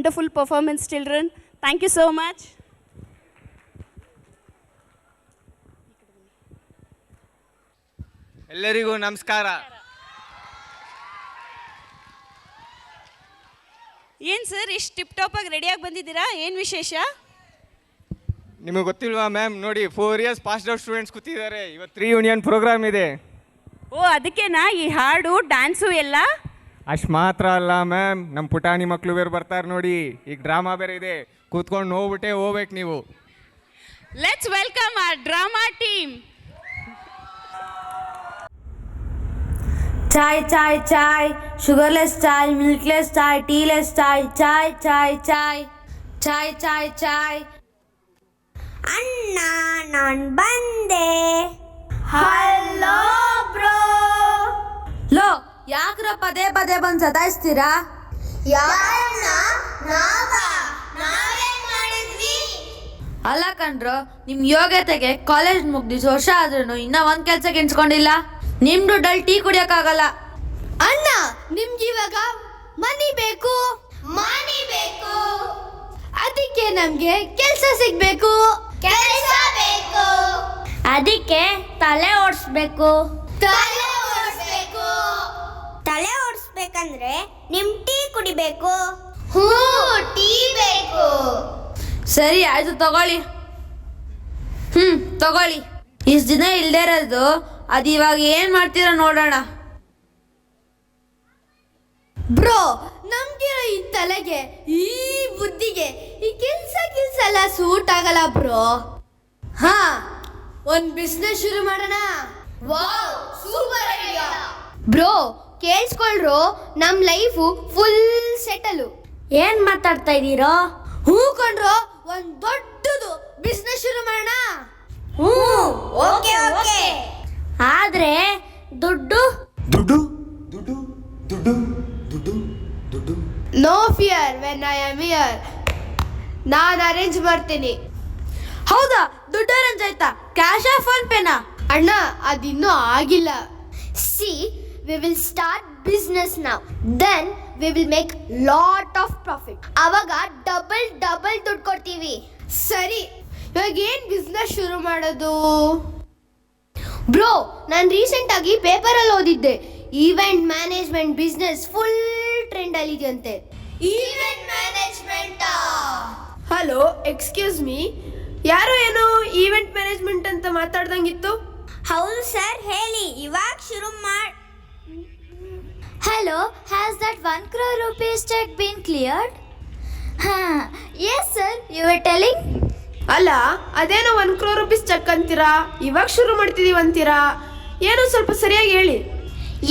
wonderful performance, children. Thank you so much. ಎಲ್ಲರಿಗೂ ನಮಸ್ಕಾರ. ಏನು ಸರ್ ಇಷ್ಟು ಟಿಪ್ ಟಾಪಾಗಿ ರೆಡಿಯಾಗಿ ಬಂದಿದ್ದೀರಾ? ಏನು ವಿಶೇಷ? ನಿಮಗೆ ಗೊತ್ತಿಲ್ವಾ ಮ್ಯಾಮ್? ನೋಡಿ 4 ಇಯರ್ಸ್ ಪಾಸ್ಡ್ ಔಟ್ ಸ್ಟೂಡೆಂಟ್ಸ್ ಕೂತಿದ್ದಾರೆ. ಇವತ್ತು ರಿಯೂನಿಯನ್ ಪ್ರೋಗ್ರಾಮ್ ಇದೆ. ಓ, ಅದಕ್ಕೇನಾ ಈ ಹಾಡು ಡ್ಯಾನ್ಸು ಎಲ್ಲ? ಅಷ್ಟು ಮಾತ್ರ ಅಲ್ಲ ಮ್ಯಾಮ್, ನಮ್ಮ ಪುಟಾಣಿ ಮಕ್ಕಳು ಬೇರೆ ಬರ್ತಾರೆ ನೋಡಿ. ಈಗ ಡ್ರಾಮಾ ಬೇರೆ ಇದೆ, ಕೂತ್ಕೊಂಡು ನೋಡ್ಬಿಟ್ಟೆ ಹೋಗ್ಬೇಕು ನೀವು. Let's welcome our drama team. Chai, chai, chai, sugarless chai, milkless chai, tealess chai, chai, chai, chai, chai, chai, chai. ಅಣ್ಣ ನಾನು ಬಂದೆ. Hello bro. ಲೋ, ಯಾಕ್ರ ಪದೇ ಪದೇ ಬಂದು ಸತಾಯಿಸ್ತೀರಾ? ಯಾರಣ್ಣ? ನಾವೇನ್ ಮಾಡಿದ್ವಿ? ಅಲ್ಲ ಕಣ್ರು, ನಿಮ್ಮ ಯೋಗ್ಯತೆಗೆ ಕಾಲೇಜ್ ಮುಗ್ದಿದ್ದು ವರ್ಷ ಆದ್ರೂ ಇನ್ನೂ ಒಂದು ಕೆಲಸಕ್ಕೆ ಎನ್ಸ್ಕೊಂಡಿಲ್ಲ. ನಿಮ್ಮ ದುಡ್ಡಲ್ಲಿ ಟೀ ಕುಡಿಯೋಕ್ಕಾಗಲ್ಲ. ಅಣ್ಣ, ನಿಮ್ಗೆ ಇವಾಗ ಮನಿ ಬೇಕು. ಅದಕ್ಕೆ ನಮ್ಗೆ ಕೆಲಸ ಸಿಗ್ಬೇಕು. ಅದಕ್ಕೆ ತಲೆ ಓಡಿಸ್ಬೇಕು. ತಲೆ ಓಡಿಸ್ಬೇಕಂದ್ರೆ ನಿಮ್ ಟೀ ಕುಡಿಬೇಕು. ಟೀ ಬೇಕು. ಸರಿ ಆಯ್ತು, ತಗೊಳ್ಳಿ. ತಗೊಳ್ಳಿ. ಇಷ್ಟು ದಿನ ಇಲ್ದೇ ಇರೋದು ಅದು ಇವಾಗ ಏನು ಮಾಡ್ತೀರಾ ನೋಡೋಣ. ಬ್ರೋ, ನಮ್ಗಿರೋ ಈ ತಲೆಗೆ, ಈ ಬುದ್ಧಿಗೆ ಈ ಕೆಲ್ಸ ಎಲ್ಲ ಸೂಟ್ ಆಗಲ್ಲ ಬ್ರೋ. ಒಂದ್ ಬಿಸ್ನೆಸ್ ಶುರು ಮಾಡೋಣ. Super idea bro. ಕೇಳಿಸ್ಕೊಳ್ರು, ನಮ್ ಲೈಫು ಫುಲ್ ಸೆಟಲು. ಏನ್ ಮಾತಾಡ್ತಾ ಇದ್ದೀರೋ? ಹೂ ಕೊಂಡ್ರು, ಒಂದ್ ದೊಡ್ಡದು ಬಿಸ್ನೆಸ್ ಶುರು ಮಾಡೋಣ. ಓಕೆ. ಆದ್ರೆ ದುಡ್ಡು no fear when I am here. ನಾನು ಅರೇಂಜ್ ಮಾಡ್ತೀನಿ. ಹೌದಾ? ದುಡ್ಡು ಅರೇಂಜ್ ಆಯ್ತಾ? ಕ್ಯಾಶಾ ಫೋನ್ ಪೇನಾ? ಅಣ್ಣ, ಅದಿನ್ನೂ ಆಗಿಲ್ಲ. See, we will start business now, then we will make lot of profit. ಅವಾಗ ಡಬಲ್ ದುಡ್ಡು ಕೊಡ್ತೀವಿ. ಸರಿ, ಇವಾಗ ಏನ್ ಬಿಸ್ನೆಸ್ ಶುರು ಮಾಡೋದು? ಬ್ರೋ, ನಾನು ರೀಸೆಂಟ್ ಆಗಿ ಪೇಪರಲ್ಲಿ ಓದಿದ್ದೆ, event management business full trend ಅಲ್ಲಿ ಇದೆಯಂತೆ. Event management. Hello, excuse me, ಯಾರೋ ಏನೋ ಈವೆಂಟ್ ಮ್ಯಾನೇಜ್ಮೆಂಟ್ ಅಂತ ಮಾತಾಡ್ದಂಗಿತ್ತು. ಹೌದು ಸರ್, ಹೇಳಿ, ಇವಾಗ ಶುರು ಮಾಡಿ. Hello, has that 1 crore rupees check been cleared? Yes sir, you were telling. ಅಲ್ಲ, ಅದೇನೋ 1 crore rupees ಚೆಕ್ ಅಂತೀರಾ, ಇವಾಗ ಶುರು ಮಾಡ್ತಿದೀವಿ ಅಂತೀರಾ, ಏನೋ ಸ್ವಲ್ಪ ಸರಿಯಾಗಿ ಹೇಳಿ.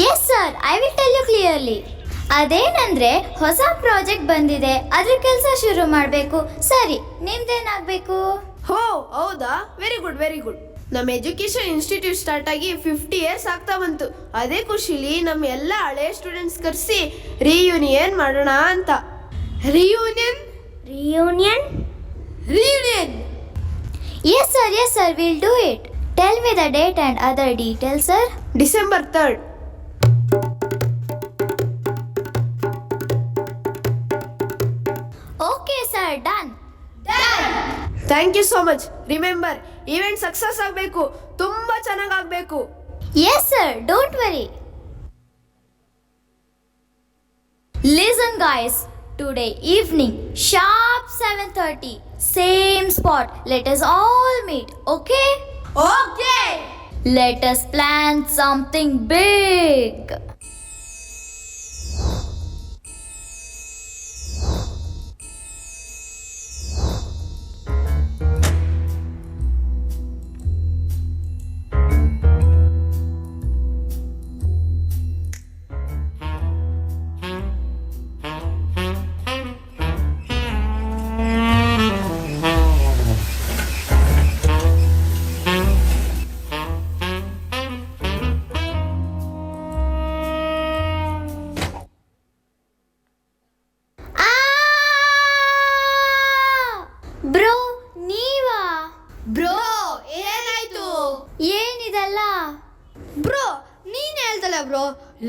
Yes sir, I will tell you clearly. ಅದೇನಂದ್ರೆ ಹೊಸ ಪ್ರಾಜೆಕ್ಟ್ ಬಂದಿದೆ, ಅದ್ರ ಕೆಲಸ ಶುರು ಮಾಡಬೇಕು. ಸರಿ, ನಿಮ್ದೇನಾಗಬೇಕು? ಹೋ, ಹೌದಾ? Very good. ನಮ್ಮ ಎಜುಕೇಶನ್ ಇನ್ಸ್ಟಿಟ್ಯೂಟ್ ಸ್ಟಾರ್ಟ್ ಆಗಿ 50 years ಆಗ್ತಾ ಬಂತು. ಅದೇ ಖುಷಿಲಿ ನಮ್ಮ ಎಲ್ಲ ಹಳೆ ಸ್ಟೂಡೆಂಟ್ಸ್ ಕರೆಸಿ ರಿಯೂನಿಯನ್ ಮಾಡೋಣ ಅಂತ. Reunion. Yes sir, we'll do it. Tell me the date and other details, sir. December 3rd. Okay sir, done. Thank you so much. Remember, event success ಆಗಬೇಕು, ತುಂಬಾ ಚೆನ್ನಾಗಾಗಬೇಕು. Yes sir, don't worry. Listen guys, today evening sharp 7:30, same spot, let us all meet, okay? Let us plan something big.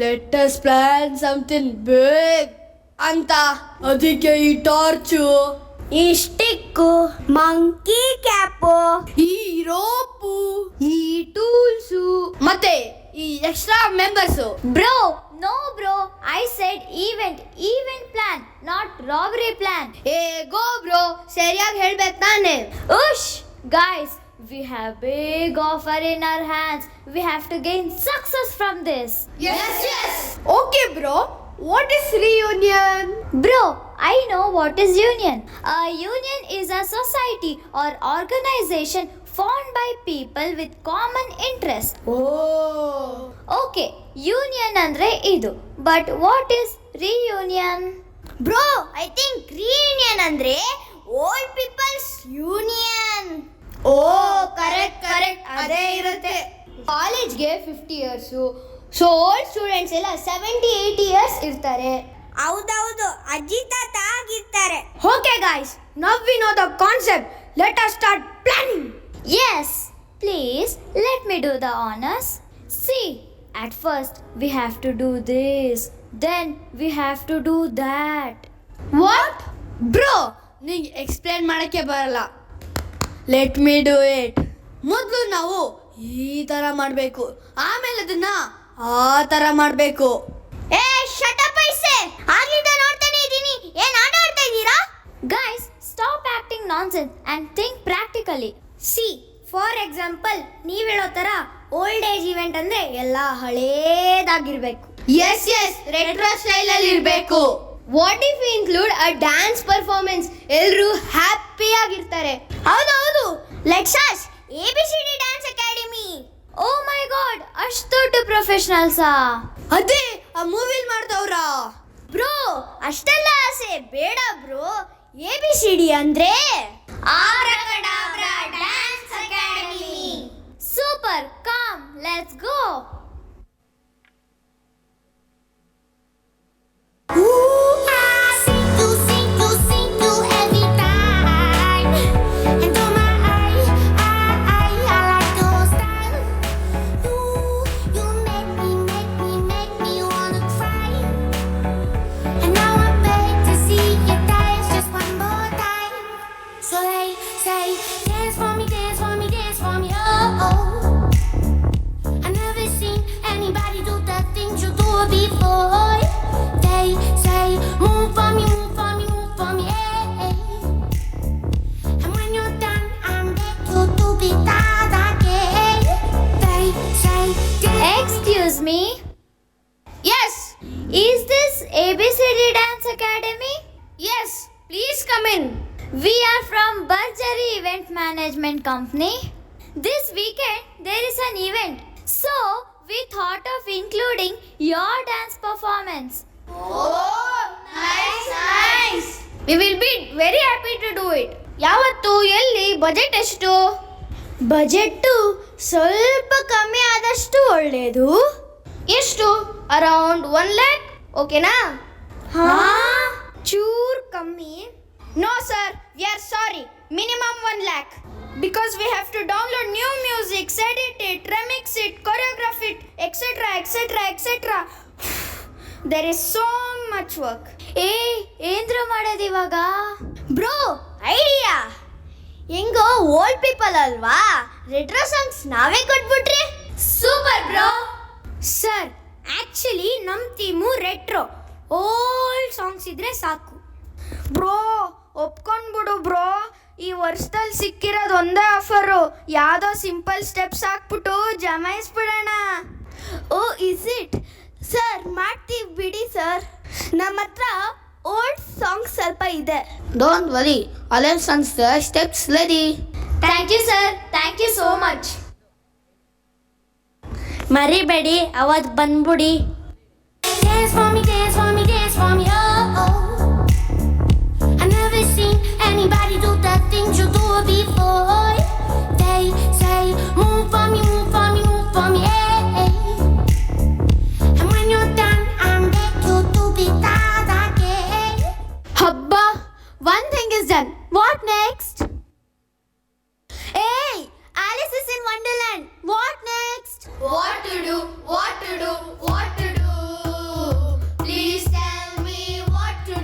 Let us plan something big. ಅಂತ. ಅದಕ್ಕೆ ಈ torch, ಈ stick, monkey cap, ಈ rope, ಈ tools, ಮತ್ತೆ ಈ extra members. Bro no bro, I said event plan, not robbery plan. ಏ go bro, ಸರಿಯಾಗಿ ಹೇಳ್ಬೇಕು ತಾನೆ. ಉಶ್ guys, we have big offer in our hands. We have to gain success from this. Yes. Okay bro, what is reunion? Bro, I know what is union. A union is a society or organization formed by people with common interest. Oh. Okay, union andre idu. But what is reunion? Bro I think reunion ಅಂದ್ರೆ old people's union. ಓ correct ಅದೇ ಇರುತ್ತೆ. ಕಾಲೇಜ್ಗೆ 50 years, so old students ಎಲ್ಲ 70-80 years ಇರ್ತಾರೆ. ಹೌದೌದು, ಅಜ್ಜಿ ತಾತ ಆಗಿರ್ತಾರೆ. Okay guys, now we know the concept. Let us start planning. Yes, please let me do the honors. See, at first we have to do this, then we have to do that. What? Bro, ನಿಂಗೆ explain ಮಾಡಕ್ಕೆ ಬರಲ್ಲ. Let me do it. ಮೊದಲು ನಾವು ಈ ಥರ ಮಾಡಬೇಕು, ಆಮೇಲೆ ಅದನ್ನ ಆ ಥರ ಮಾಡಬೇಕು. ಏ ಶಟ್ ಅಪ್ ಐಸೆ, ಆಗ್ಲಿಂದ ನೋಡ್ತಾನೆ ಇದ್ದೀನಿ, ಏನ್ ಆಟ ಆಡ್ತಾ ಇದ್ದೀರಾ? Guys, stop acting nonsense and think practically. C for example ನೀವ್ ಹೇಳೋ ತರ ಓಲ್ಡ್ ಏಜ್ ಇವೆಂಟ್ ಅಂದ್ರೆ ಎಲ್ಲ ಹಳೇದಾಗಿರ್ಬೇಕು. ಎಸ್ ರೆಟ್ರೋ ಸ್ಟೈಲ್ ಅಲ್ಲಿ ಇರಬೇಕು. What if we include a dance performance? ಎಲ್ಲರೂ ಹ್ಯಾಪಿ ಆಗಿರ್ತಾರೆ. ಹೌದು, let's as ABCD dance academy. Oh my god, ಅಷ್ಟು ದೊಡ್ಡ ಪ್ರೊಫೆಷನಲ್ಸಾ? ಅದೇ ಆ ಮೂವಿಲ್ ಮಾಡ್ದವ್ರಾ? ಬ್ರೋ ಅಷ್ಟೆಲ್ಲ ಆಸೆ ಬೇಡ ಬ್ರೋ. ABCD ಅಂದ್ರೆ abracadabra dance academy. Super, come, let's go. Before they say move for me, hey. And when you're done, I'm back to be that again. They say Excuse me, Yes, is this ABCD Dance Academy? yes, please come in. We are from Barjari Event Management Company. This weekend there is an event, so we thought of including your dance performance. Nice. We will be very happy to do it. ಯಾವತ್ತು, ಎಲ್ಲಿ, budget ಎಷ್ಟು? Budget ಸ್ವಲ್ಪ ಕಮ್ಮಿ ಆದಷ್ಟು ಒಳ್ಳೆಯದು. ಎಷ್ಟು? Around 1 lakh. ಓಕೆನಾ? ಚೂರ್ ಕಮ್ಮಿ. No sir, we are sorry. Minimum 1 lakh. Because we have to download new music, edit it, remix it, choreograph it, etc. There is so much work. ಏನ್ರ ಮಾಡೋದು ಇವಾಗ? ಬ್ರೋ ಐಡಿಯಾ, ಹೆಂಗೋ ಓಲ್ಡ್ ಪೀಪಲ್ ಅಲ್ವಾ, retro songs ನಾವೇ ಕೊಟ್ಬಿಟ್ರಿ. Super bro. Sir actually ನಮ್ಮ theme retro, old songs ಇದ್ರೆ ಸಾಕು. ಬ್ರೋ ಒಪ್ಕೊಂಡ್ಬಿಡು ಬ್ರೋ, ಈ ವರ್ಷದಲ್ಲಿ ಸಿಕ್ಕಿರೋದು ಒಂದೇ ಆಫರು. ಯಾವುದೋ ಸಿಂಪಲ್ ಸ್ಟೆಪ್ಸ್ ಹಾಕ್ಬಿಟ್ಟು ಜಮಾಯಿಸ್ಬಿಡೋಣ. Oh is it? ಸರ್ ಮಾಡ್ತೀವಿ ಬಿಡಿ ಸರ್, ನಮ್ಮ ಹತ್ರ ಓಲ್ಡ್ ಸಾಂಗ್ಸ್ ಸ್ವಲ್ಪ ಇದೆ. ಡೋಂಟ್ ವರಿ, ಹಳೆ songs steps ready. Thank you sir, thank you so much. ಮರಿಬೇಡಿ, ಅವತ್ತು ಬಂದ್ಬಿಡಿ. dance for me, oh, oh. I never seen anybody do the things you do before. They say move for me, hey. And when you're done, I'm back to be that again. ಹಬ್ಬ, one thing is done. What next? Hey, Alice is in Wonderland. What next? What to do? Please tell me what to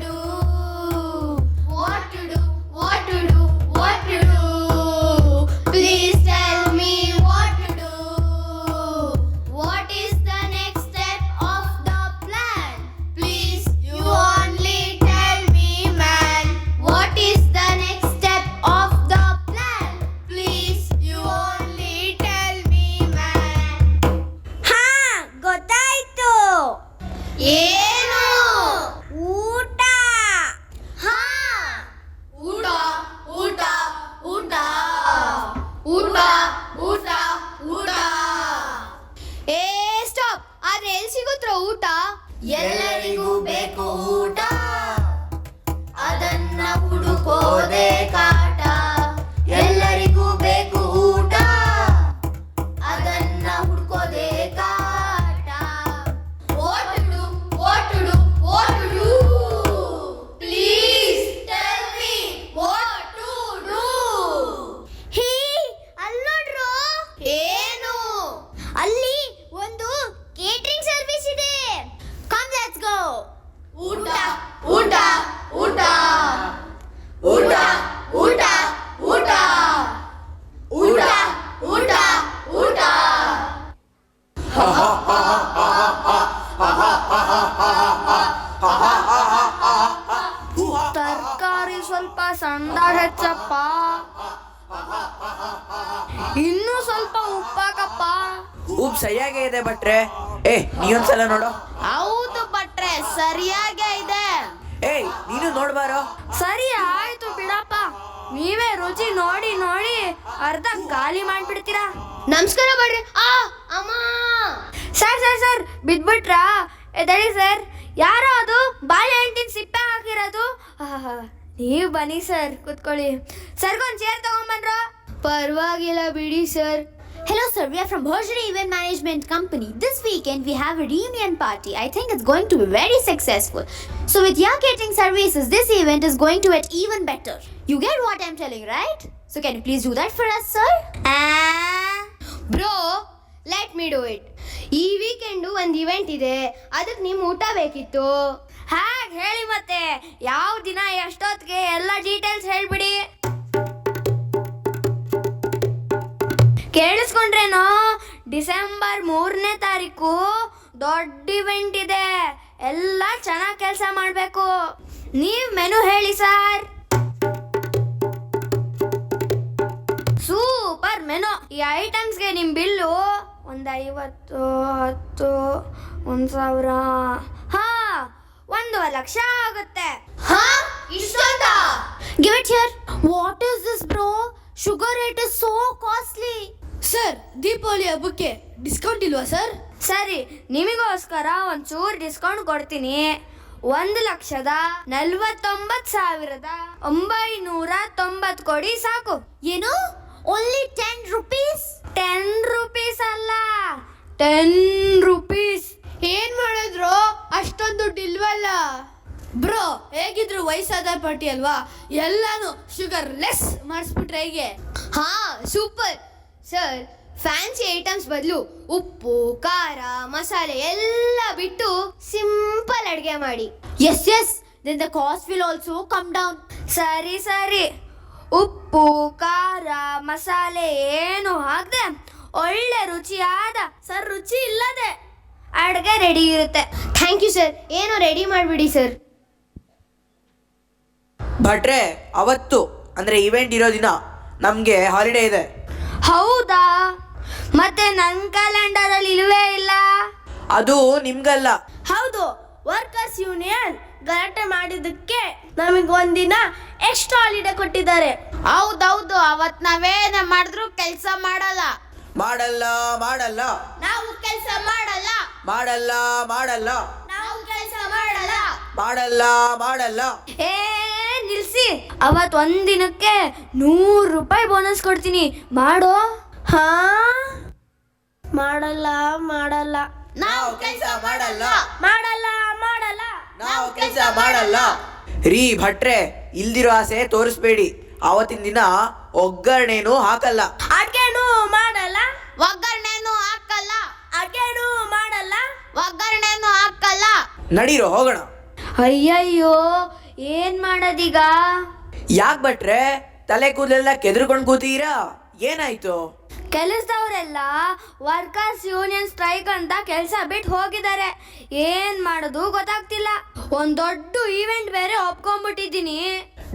ಸ್ವಲ್ಪ ಸಣ್ಣದಾಗಿ ಹೆಚ್ಚಪ್ಪ. ಇನ್ನೂ ಸ್ವಲ್ಪ ಉಪ್ಪಾಕಪ್ಪ. ಉಪ್ಪು ಸರಿಯಾಗೇ ಇದೆ ಭಟ್ರೆ. ನೀವೊಂದ್ಸಲ ನೋಡು. ಹೌದು ಭಟ್ರೆ, ಸರಿಯಾಗೇ ಇದೆ. ನೀನು ನೋಡ್ಬಾರೋ. ಸರಿ ಆಯ್ತು ಬಿಡಪ್ಪ, ನೀವೇ ರುಚಿ ನೋಡಿ ನೋಡಿ ಅರ್ಧ ಖಾಲಿ ಮಾಡ್ಬಿಡ್ತೀರಾ. ನಮಸ್ಕಾರ ಬರ್ರಿ. ಅಮ್ಮ ಸರ್ ಬಿದ್ಬಿಟ್ರಾ? ಎದಳಿ ಸರ್. ಯಾರೋ ಅದು ಬಾಳೆಹಣ್ಣಿನ ಸಿಪ್ಪೆ ಹಾಕಿರೋದು. ನೀವು ಬನ್ನಿ ಸರ್, ಕೂತ್ಕೊಳ್ಳಿ. ಸರ್ಗೊಂದು ಚೇರ್ ತಗೊಂಬನ್ರ. ಪರವಾಗಿಲ್ಲ ಬಿಡಿ sir. Hello sir, we are from Bhojri Event Management Company. This weekend we have a reunion party. I think it's going to be very successful. So with your catering services, this event is going to get even better. You get what I'm telling, right? So can you please do that for us, sir? Bro, let me do it. ಈ weekend ಒಂದು event ಇದೆ, ಅದಕ್ಕೆ ನಿಮ್ಮ ಊಟ ಬೇಕಿತ್ತು. ಹಾಗೆ ಹೇಳಿ ಮತ್ತೆ, ಯಾವ ದಿನ ಎಷ್ಟೊತ್ತಿಗೆ ಎಲ್ಲ ಡೀಟೇಲ್ಸ್ ಹೇಳ್ಬಿಡಿ. ಕೇಳಿಸ್ಕೊಂಡ್ರೇನೋ, ಡಿಸೆಂಬರ್ 3ನೇ ತಾರೀಕು ದೊಡ್ಡ ಇವೆಂಟ್ ಇದೆ. ಎಲ್ಲ ಚೆನ್ನಾಗಿ ಕೆಲಸ ಮಾಡಬೇಕು. ನೀವು ಮೆನು ಹೇಳಿ ಸರ್. Super menu. ಈ ಐಟಮ್ಸ್ಗೆ ನಿಮ್ಮ ಬಿಲ್ಲು ಒಂದು 50, 10, 1,000, 1.5 ಲಕ್ಷ ಆಗುತ್ತೆ. ಇಷ್ಟೊಂದಾ? Give it here. What is this, bro? Sugar rate is so costly. Sir, Deepavali ಹಬ್ಬಕ್ಕೆ ಡಿಸ್ಕೌಂಟ್ ಇಲ್ವಾ ಸರ್? ಸರಿ, ನಿಮಗೋಸ್ಕರ ಒಂಚೂರು ಡಿಸ್ಕೌಂಟ್ ಕೊಡ್ತೀನಿ. 1,49,990 ಕೊಡಿ ಸಾಕು. ಏನು? Only 10 rupees? 10 ರೂಪೀಸ್ ಅಲ್ಲ, 10 ರೂಪೀಸ್. ಏನ್ ಮಾಡಿದ್ರು, ಅಷ್ಟೊಂದು ದುಡ್ಡು ಇಲ್ವಲ್ಲ? ಬ್ರೋ, ಹೇಗಿದ್ರು ವಯಸ್ಸಾದ ಪಾರ್ಟಿ ಅಲ್ವಾ, ಎಲ್ಲಾನು ಶುಗರ್ ಲೆಸ್ ಮಾಡಿಸ್ಬಿಟ್ರೆ ಹೇಗೆ? Super sir. ಫ್ಯಾನ್ಸಿ ಐಟಮ್ಸ್ ಬದಲು ಉಪ್ಪು, ಖಾರ, ಮಸಾಲೆ ಎಲ್ಲ ಬಿಟ್ಟು ಸಿಂಪಲ್ ಅಡುಗೆ ಮಾಡಿ. Yes. Then the cost will also come down. ಸರಿ. ಉಪ್ಪು, ಖಾರ, ಮಸಾಲೆ ಏನು ಹಾಕದೆ ಒಳ್ಳೆ ರುಚಿಯಾದ ಸರ್, ರುಚಿ ಇಲ್ಲದೆ ಅಡುಗೆ ರೆಡಿ ಇರುತ್ತೆ. Thank you sir. ಏನೋ ರೆಡಿ ಮಾಡಿಬಿಡಿ ಸರ್. ಭಟ್ರೆ, ಅವತ್ತು ಅಂದ್ರೆ ಇವೆಂಟ್ ಇರೋ ದಿನ ನಮ್ಗೆ ಹಾಲಿಡೇ ಇದೆ. ಹೌದಾ? ಮತ್ತೆ ನನ್ನ ಕ್ಯಾಲೆಂಡರಲ್ಲಿ ಇಲ್ವೇ ಇಲ್ಲ. ಅದು ನಿಮ್ಗಲ್ಲ. ಹೌದು, ವರ್ಕರ್ಸ್ ಯೂನಿಯನ್ ಗಲಾಟೆ ಮಾಡಿದ್ದಕ್ಕೆ ನಮಗೆ ಒಂದಿನ ಎಕ್ಸ್ಟ್ರಾ ಹಾಲಿಡೇ ಕೊಟ್ಟಿದ್ದಾರೆ. ಹೌದೌದು, ಅವತ್ ನಾವೇನೇ ಮಾಡಿದ್ರು ಕೆಲಸ ಮಾಡಲ್ಲ. ನಾವು ಕೆಲಸ ಮಾಡಲ್ಲ. ನಾವು ಕೆಲಸ ಮಾಡಲ್ಲ. ನಿಲ್ಸಿ. ಅವತ್ತು ಒಂದಿನಕ್ಕೆ 100 ರೂಪಾಯಿ ಬೋನಸ್ ಕೊಡ್ತೀನಿ, ಮಾಡೋ. ಮಾಡಲ್ಲ. ನಾವು ಕೆಲಸ ಮಾಡಲ್ಲ. ರೀ ಭಟ್ರೆ, ಇಲ್ದಿರೋ ಆಸೆ ತೋರಿಸ್ಬೇಡಿ. ಅವತ್ತಿನ ದಿನ ಒಗ್ಗರಣೆನೂ ಹಾಕಲ್ಲ. ಅಡ್ಗೆನೂ ಮಾಡಲ್ಲ. ಒಗ್ಗರಣೆನೂ ಹಾಕಲ್ಲ. ನಡೀರೋ ಹೋಗೋಣ. ಅಯ್ಯಯ್ಯೋ, ಏನ್ ಮಾಡೋದೀಗ? ಯಾಕೆ ಭಟ್ರೆ, ತಲೆ ಕೂದಲೆಲ್ಲ ಕೆದರ್ಕೊಂಡು ಕೂತೀರಾ? ಏನಾಯ್ತು? ಕೆಲಸದವರೆಲ್ಲ ವರ್ಕರ್ಸ್ ಯೂನಿಯನ್ ಸ್ಟ್ರೈಕ್ ಅಂತ ಕೆಲಸ ಬಿಟ್ಟು ಹೋಗಿದ್ದಾರೆ. ಏನ್ ಮಾಡೋದು ಗೊತ್ತಾಗ್ತಿಲ್ಲ. ಒಂದ್ ದೊಡ್ಡ ಈವೆಂಟ್ ಬೇರೆ ಒಪ್ಕೊಂಡ್ಬಿಟ್ಟಿದ್ದೀನಿ.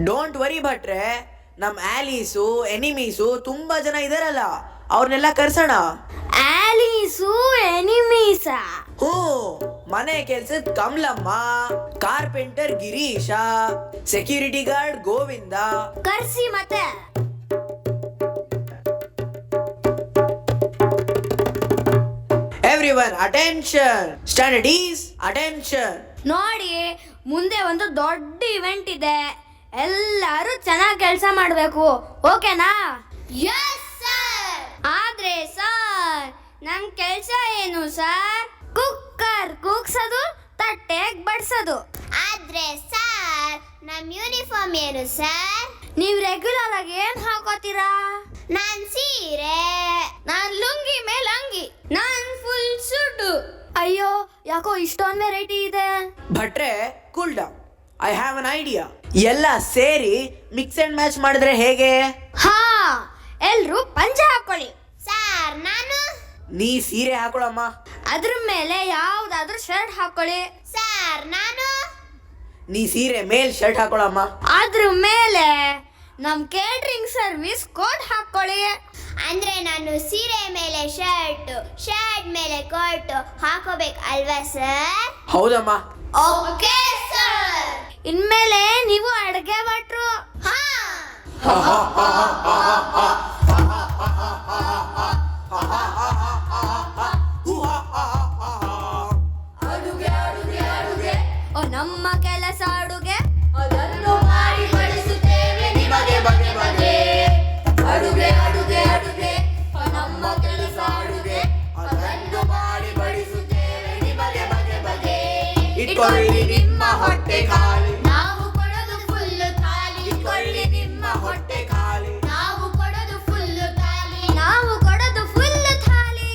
ಡೋಂಟ್ ವರಿ ಭಟ್ರೆ, ನಮ್ ಆಲೀಸು ಎನಿಮೀಸು ತುಂಬಾ ಜನ ಇದಾರಲ್ಲ, ಅವ್ರನ್ನೆಲ್ಲ ಕರ್ಸೋಣ. ಆಲೀಸು ಎನಿಮೀಸಾ? ಮನೆ ಕೆಲ್ಸದ Kamalamma, carpenter Girisha, security guard Govinda ಕರ್ಸಿ ಮತ್ತೆ. Everyone attention. Stand at ease attention. ನೋಡಿ, ಮುಂದೆ ಒಂದು ದೊಡ್ಡ ಇವೆಂಟ್ ಇದೆ. ಎಲ್ಲರೂ ಚೆನ್ನಾಗಿ ಕೆಲಸ ಮಾಡಬೇಕು, ಓಕೆನಾ? Yes sir. ಆದ್ರೆ ಸರ್, ನಮ್ ಕೆಲಸ ಏನು ಸರ್? ಕುಕ್ಕರ್ ಕೂಗ್ಸೋದು, ತಟ್ಟೆಗೆ ಬಡ್ಸೋದು. ಆದ್ರೆ ಸರ್, ನಮ್ ಯೂನಿಫಾರ್ಮ್ ಏನು ಸರ್? ನೀವು ರೆಗ್ಯುಲರ್ ಆಗಿ ಏನ್ ಹಾಕೋತೀರಾ? ನಾನ್ ಸೀರೆ, ನಾನ್ ಲುಂಗಿ ಮೇಲೆ ಅಂಗಿ, ನಾನ್ ಫುಲ್ ಸುಟ್ಟು. ಅಯ್ಯೋ, ಯಾಕೋ ಇಷ್ಟೊಂದು ವೆರೈಟಿ ಇದೆ. ಭಟ್ರೆ, cool down. I have an idea. ಎಲ್ಲ ಸೇರಿ ಮಿಕ್ಸ್ ಅಂಡ್ ಮ್ಯಾಚ್ ಮಾಡಿದ್ರೆ ಹೇಗೆ? ಎಲ್ರು ಪಂಚೆ ಹಾಕೊಳ್ಳಿ. ಸರ್ ನಾನು? ನೀ ಸೀರೆ ಹಾಕೊಳಮ್ಮ. ಅದ್ರ ಮೇಲೆ ಯಾವ್ದಾದ್ರು ಶರ್ಟ್ ಹಾಕೊಳ್ಳಿ. ಸರ್ ನಾನು? ನೀ ಸೀರೆ ಮೇಲ್ ಶರ್ಟ್ ಹಾಕೊಳಮ್ಮ. ಅದ್ರ ಮೇಲೆ ನಮ್ ಕೇಟ್ರಿಂಗ್ ಸರ್ವಿಸ್ ಕೋಟ್ ಹಾಕೊಳ್ಳಿ. ಅಂದ್ರೆ ನಾನು ಸೀರೆ ಮೇಲೆ ಶರ್ಟ್, ಶರ್ಟ್ ಮೇಲೆ ಕೋಟ್ ಹಾಕೋಬೇಕು ಅಲ್ವಾ ಸರ್? ಹೌದಮ್ಮ. Okay sir. ಇನ್ಮೇಲೆ ನೀವು ಅಡುಗೆ ಭಟ್ರು. ಹಾ. ಅಡುಗೆ ಅಡುಗೆ ಅಡುಗೆ ಓ ನಮ್ಮ ಕೆಲಸ ಅಡುಗೆ, ಅದನ್ನು ಮಾಡಿ ಬಡಿಸುತ್ತೇವೆ ನಿಮಗೆ ಬಗೆ ಬಗೆ. ಅಡುಗೆ ಅಡುಗೆ ಅಡುಗೆ ಓ ನಮ್ಮ ಕೆಲಸ ಅಡುಗೆ, ಅದನ್ನು ಮಾಡಿ ಬಡಿಸುತ್ತೇವೆ ನಿಮಗೆ ಬಗೆ ಬಗೆ. ಇಟ್ಕೊಳ್ಳಿ ನಿಮ್ಮ ಹೊಟ್ಟೆ ಖಾಲಿ, ನಾವು ಕೊಡೋದು ಫುಲ್ ಖಾಲಿ. ಇಟ್ಕೊಳ್ಳಿ ನಿಮ್ಮ ಹೊಟ್ಟೆ ಖಾಲಿ, ನಾವು ಕೊಡೋದು ಫುಲ್ ಖಾಲಿ. ನಾವು ಕೊಡೋದು ಫುಲ್ ಖಾಲಿ.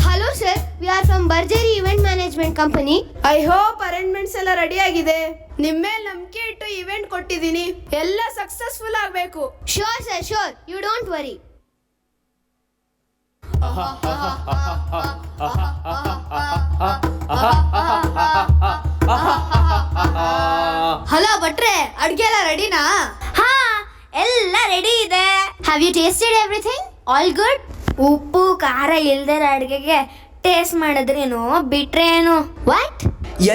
Hello sir, we are from Bharjari event management company. I hope arrangements ಎಲ್ಲ ರೆಡಿ ಆಗಿದೆ. ನಿಮ್ಮ ಮೇಲೆ ನಂಬಿಕೆ ಇಟ್ಟು ಇವೆಂಟ್ ಕೊಟ್ಟಿದ್ದೀನಿ, ಎಲ್ಲ ಸಕ್ಸಸ್ಫುಲ್ ಆಗಬೇಕು. Sure sir, sure, you don't worry. Hello ಭಟ್ರೆ, ಅಡ್ಗೆ ಎಲ್ಲ ರೆಡಿನಾ? ಹಾ, ಎಲ್ಲ ರೆಡಿ ಇದೆ. Have you tasted everything? All good? ಉಪ್ಪು ಖಾರ ಇಲ್ದಿರೋ ಅಡುಗೆಗೆ ಟೇಸ್ಟ್ ಮಾಡಿದ್ರೇನು ಬಿಟ್ರೇನು? ವಾಟ್?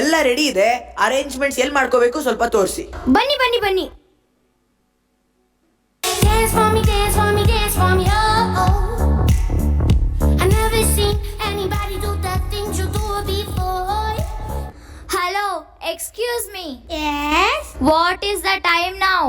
ಎಲ್ಲ ರೆಡಿ ಇದೆ. ಅರೇಂಜ್ಮೆಂಟ್ಸ್ ಎಲ್ಲಿ ಮಾಡ್ಕೋಬೇಕು ಸ್ವಲ್ಪ ತೋರಿಸಿ. ಬನ್ನಿ ಬನ್ನಿ ಬನ್ನಿ. Dance for me, dance for me, dance for me, oh oh. I never seen anybody do the things you do before. Hello, excuse me. Yes. What is the time now?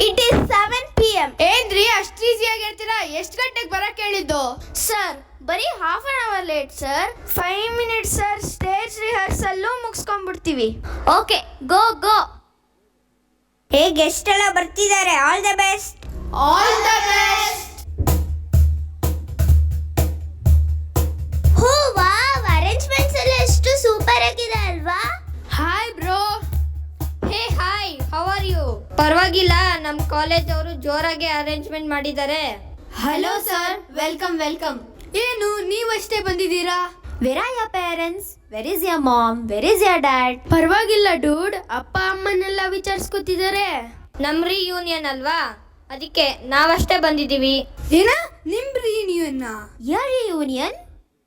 It is 7 PM. ಏನ್ರಿ ಅಷ್ಟು ಈಸಿಯಾಗಿ ಹೇಳ್ತೀರಾ? ಎಷ್ಟು ಗಂಟೆಗೆ ಬರಕ್ಕೆ ಹೇಳಿದ್ದು? Sir, ಬರೀ half an hour late sir. 5 minutes sir. Stage rehearsal ಮುಗಿಸ್ಕೊಂಡ್ಬಿಡ್ತೀವಿ. Okay, go go. Hey, guest ಎಲ್ಲ ಬರ್ತಿದ್ದಾರೆ. All the best. All the best. ಹೋ ವಾವ್, ಅರೇಂಜ್ಮೆಂಟ್ಸ್ ಎಲ್ಲ ಎಷ್ಟು ಸೂಪರ್ ಆಗಿದೆ ಅಲ್ವಾ? Hi bro. Hey hi, how are you? ಪರವಾಗಿಲ್ಲ, ನಮ್ಮ ಕಾಲೇಜ್ ಅವರು ಜೋರಾಗಿ ಅರೇಂಜ್ಮೆಂಟ್ ಮಾಡಿದ್ದಾರೆ. Hello sir, welcome welcome. ಏನು ನೀವಷ್ಟೇ ಬಂದಿದ್ದೀರಾ? Where are your parents? Where is your mom? Where is your dad? ಪರವಾಗಿಲ್ಲ ಡೂಡ್, ಅಪ್ಪ ಅಮ್ಮನೆಲ್ಲ ವಿಚಾರಿಸ್ಕೊತಿದ್ದಾರೆ. ನಮ್ ರಿಯೂನಿಯನ್ ಅಲ್ವಾ, ಅದಕ್ಕೆ ನಾವಷ್ಟೇ ಬಂದಿದ್ದೀವಿ. ಏನ ನಿಮ್ reunion? Your reunion?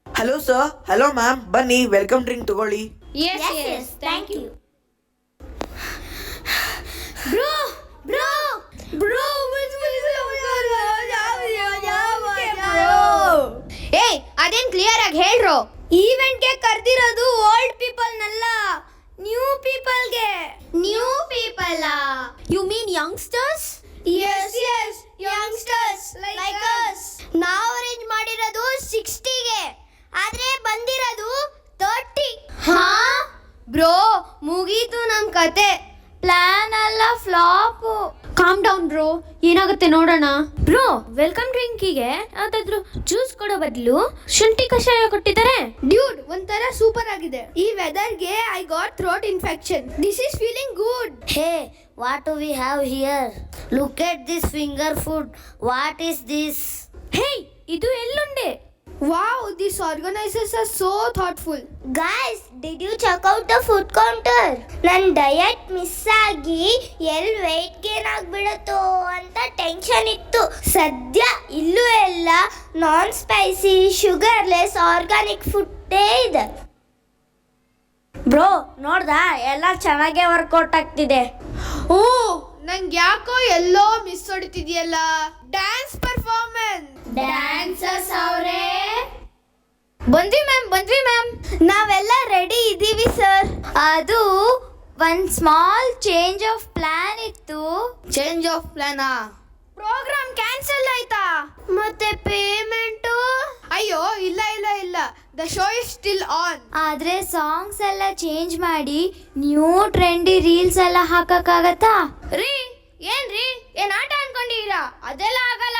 Hello sir, hello ma'am, ಬನ್ನಿ ವೆಲ್ಕಮ್ ಡ್ರಿಂಕ್ ತಗೊಳ್ಳಿ. Yes, thank you. Bro bro bro, ಏಯ್ ಅದೇನ್ ಕ್ಲಿಯರ್ ಆಗಿ ಹೇಳ್ರೋ. ಈವೆಂಟ್ಗೆ ಕರೆದಿರೋದು ಓಲ್ಡ್ ಪೀಪಲ್ನಲ್ಲ, ನ್ಯೂ ಪೀಪಲ್ಗೆ. New people? You mean youngsters? Yes, yes, youngsters like us. ನಾವು ಅರೇಂಜ್ ಮಾಡಿರೋದು 60ಗೆ, ಆದ್ರೆ ಬಂದಿರೋದು 30. ಹಾ ಬ್ರೋ, ಮುಗೀತು ನಮ್ ಕತೆ. ಪ್ಲಾನ್ ಅಲ್ಲ, ಫ್ಲಾಪ್. ಕಾಮ್ ಡೌನ್ ಬ್ರೋ, ಏನಾಗುತ್ತೆ ನೋಡೋಣ. ಬ್ರೋ, ವೆಲ್ಕಮ್ ಡ್ರಿಂಕಿಗೆ ಯಾವ್ದಾದ್ರು ಜ್ಯೂಸ್ ಕೊಡೋ ಬದಲು ಶುಂಠಿ ಕಷಾಯ ಕೊಟ್ಟಿದ್ದಾರೆ. ಡ್ಯೂಡ್, ಒಂಥರ ಸೂಪರ್ ಆಗಿದೆ. ಈ ವೆದರ್ಗೆ I got throat infection. This is feeling good. Hey, what do we have here? Look at this finger food. What is this? ಹೇ, ಇದು ಎಳ್ಳುಂಡೆ. Wow, these organizers are so thoughtful. Guys, did you check out the food counter? ನನ್ನ diet miss ಆಗಿ ಎಲ್ಲಿ weight gain ಆಗ್ಬಿಡತ್ತೋ ಅಂತ tension ಇತ್ತು. ಸದ್ಯ ಇಲ್ಲೂ ಎಲ್ಲ ನಾನ್ ಸ್ಪೈಸಿ, ಶುಗರ್ಲೆಸ್, ಆರ್ಗಾನಿಕ್ ಫುಡ್ಡೇ ಇದೆ. ಬ್ರೋ, ನೋಡ್ದಾ, ಎಲ್ಲ ಚೆನ್ನಾಗೇ ವರ್ಕೌಟ್ ಆಗ್ತಿದೆ. ಓ, ನಂಗೆ ಯಾಕೋ ಎಲ್ಲೋ ಮಿಸ್ ಹೊಡಿತಿದ್ಯಲ್ಲ. Dance performance. ಡ್ಯಾನ್ಸರ್ಸ್ ಅವರೇ ಬಂದ್ವಿ ಮ್ಯಾಮ್. ನಾವೆಲ್ಲ ರೆಡಿ ಇದ್ದೀವಿ ಸರ್. ಅದು ಒಂದ್ ಸ್ಮಾಲ್ ಚೇಂಜ್ ಆಫ್ ಪ್ಲಾನ್ ಇತ್ತು. ಚೇಂಜ್ ಆಫ್ ಪ್ಲಾನಾ? ಪ್ರೋಗ್ರಾಮ್ ಕ್ಯಾನ್ಸಲ್ ಆಯ್ತಾ? ಮತ್ತೆ ಪೇಮೆಂಟು? ಅಯ್ಯೋ, ಇಲ್ಲ ಇಲ್ಲ ಇಲ್ಲ, the show is still on. ಆದ್ರೆ ಸಾಂಗ್ಸ್ ಎಲ್ಲ ಚೇಂಜ್ ಮಾಡಿ ನ್ಯೂ ಟ್ರೆಂಡಿ ರೀಲ್ಸ್ ಎಲ್ಲ ಹಾಕಕ್ಕಾಗತ್ತಾ? ಏನ್ ಆಟ ಅನ್ಕೊಂಡಿರಾ? ಅದೆಲ್ಲ ಆಗಲ್ಲ.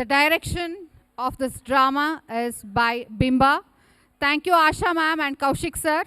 The direction of this drama is by Bimba. Thank you, Asha ma'am and Kaushik sir.